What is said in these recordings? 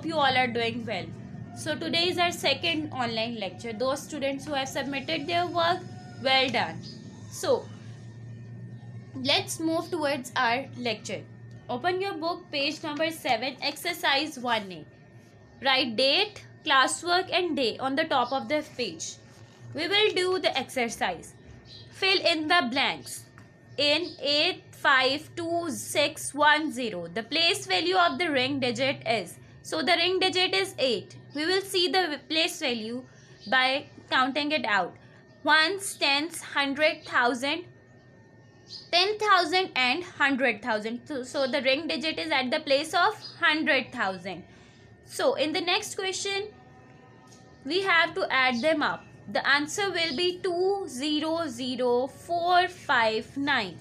hope you all are doing well. So today is our second online lecture. Those students who have submitted their work, well done. So let's move towards our lecture. Open your book, page number 7, exercise 1A. Write date, classwork and day on the top of the page. We will do the exercise. Fill in the blanks. In 8526610, the place value of the ring digit is. So the ring digit is 8. We will see the place value by counting it out. Ones, tens, 100,000, 10,000 and 100,000. So the ring digit is at the place of 100,000. So in the next question, we have to add them up. The answer will be 200459.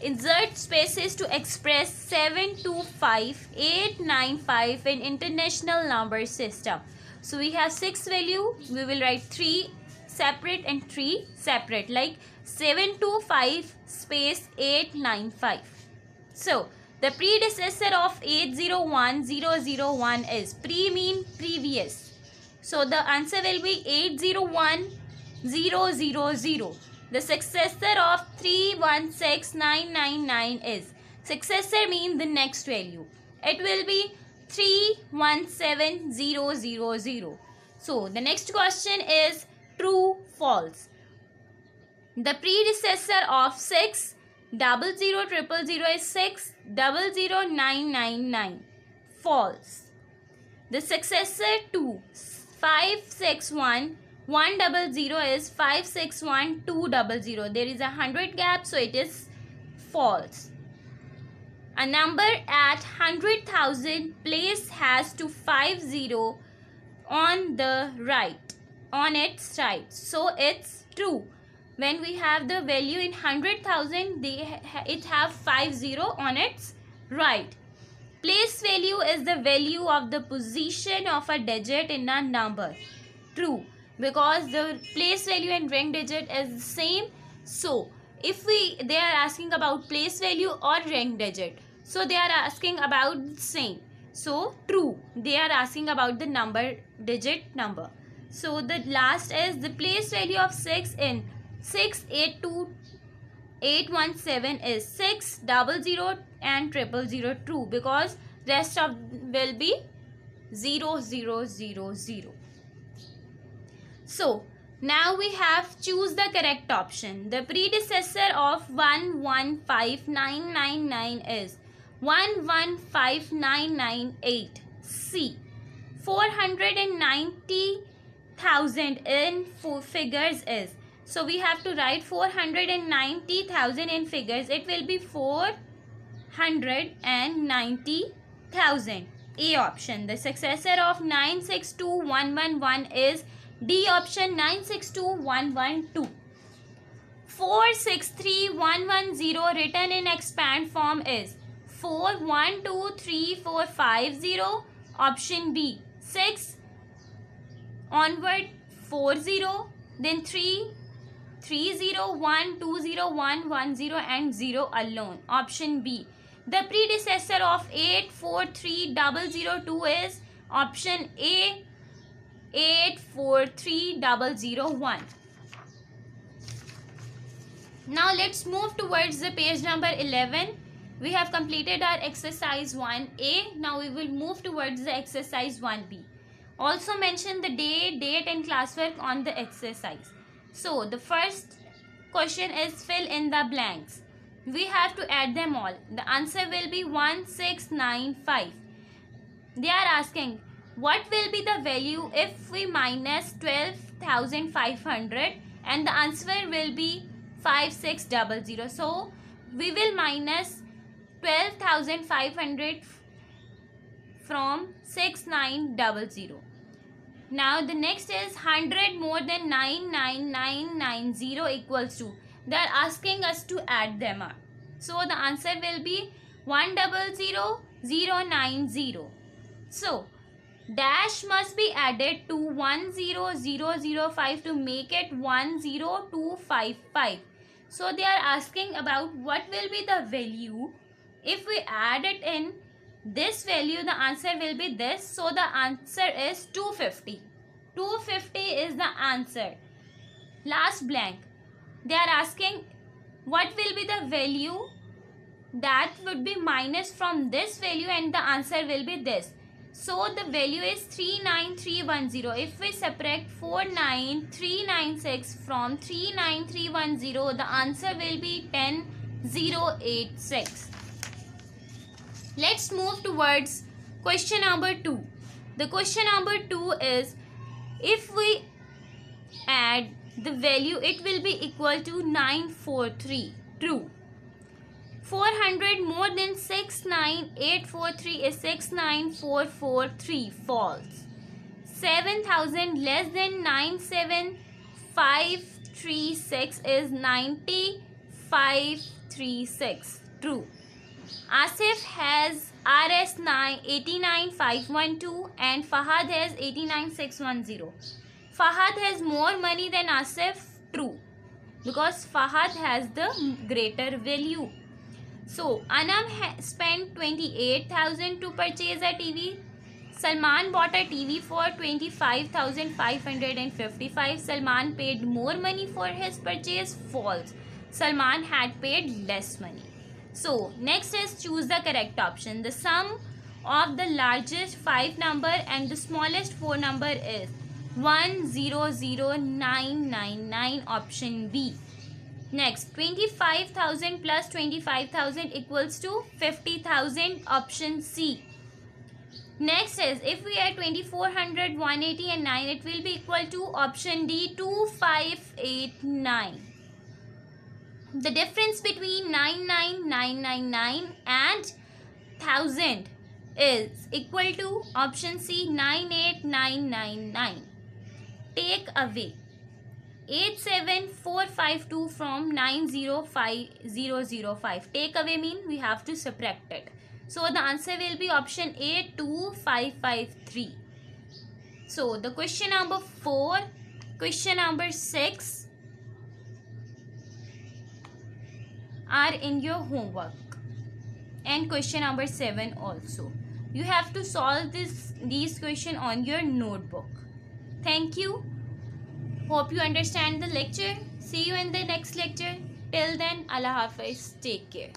Insert spaces to express 725895 in international number system. So we have 6 value. We will write 3 separate and 3 separate, like 725 space 895. So the predecessor of 801001 is mean previous. So the answer will be 801000. The successor of 316999 is. Successor means the next value. It will be 317000. So the next question is true, false. The predecessor of 6000000 is 600999. False. The successor to 561100 is 561200. There is a 100 gap, so it is false. A number at 100,000 place has to 50 on the right, on its right, so it's true. When we have the value in 100,000, it have 50 on its right. Place value is the value of the position of a digit in a number. True, because the place value and ring digit is the same. So if they are asking about place value or ring digit, so they are asking about same. So true, they are asking about the number, digit number. So the last is the place value of 6 in 682817 is 600 and 000. True, because rest of will be 0000. So now we have choose the correct option. The predecessor of 115999 is 115998. C. 490,000 in figures is. So we have to write 490,000 in figures. It will be 490,000. A option. The successor of 962111 is D option, 962112. 463110 written in expand form is 412345. Option B. 6 onward 40, then 3 301 20110 and 0 alone. Option B. The predecessor of 843002 is option A, 843001. Now let's move towards the page number 11. We have completed our exercise 1A. Now we will move towards the exercise 1B. Also mention the day, date and classwork on the exercise. So the first question is fill in the blanks. We have to add them all. The answer will be 1695. They are asking what will be the value if we minus 12,500, and the answer will be 5600. So we will minus 12,500 from 6900. Now the next is 100 more than 99990 equals to. They are asking us to add them up. So the answer will be 100090. So dash must be added to 10005 to make it 10255. So they are asking about what will be the value if we add it in this value, the answer will be this. So the answer is 250. 250 is the answer. Last blank. They are asking what will be the value that would be minus from this value, and the answer will be this. So the value is 39310. If we subtract 49396 from 39310, the answer will be 10086. Let's move towards question number 2. The question number 2 is, if we add the value, it will be equal to 943. True. 400 more than 69843 is 69443. False. 7000 less than 97536 is 9536. True. Asif has RS 89512 and Fahad has 89610. Fahad has more money than Asif. True, because Fahad has the greater value. So Anam spent 28,000 to purchase a TV. Salman bought a TV for 25,555. Salman paid more money for his purchase. False. Salman had paid less money. So next is choose the correct option. The sum of the largest 5 number and the smallest 4 number is 100999. Option B. Next, 25,000 plus 25,000 equals to 50,000. Option C. Next is, if we add 2400, 180 and 9, it will be equal to option D, 2589. The difference between 99999 and 1000 is equal to option C, 98999. Take away 87452 from 905005. Take away means we have to subtract it. So the answer will be option A, 2553. So the question number 4, question number 6 are in your homework, and question number 7 also. You have to solve these questions on your notebook. Thank you. Hope you understand the lecture. See you in the next lecture. Till then, Allah Hafiz. Take care.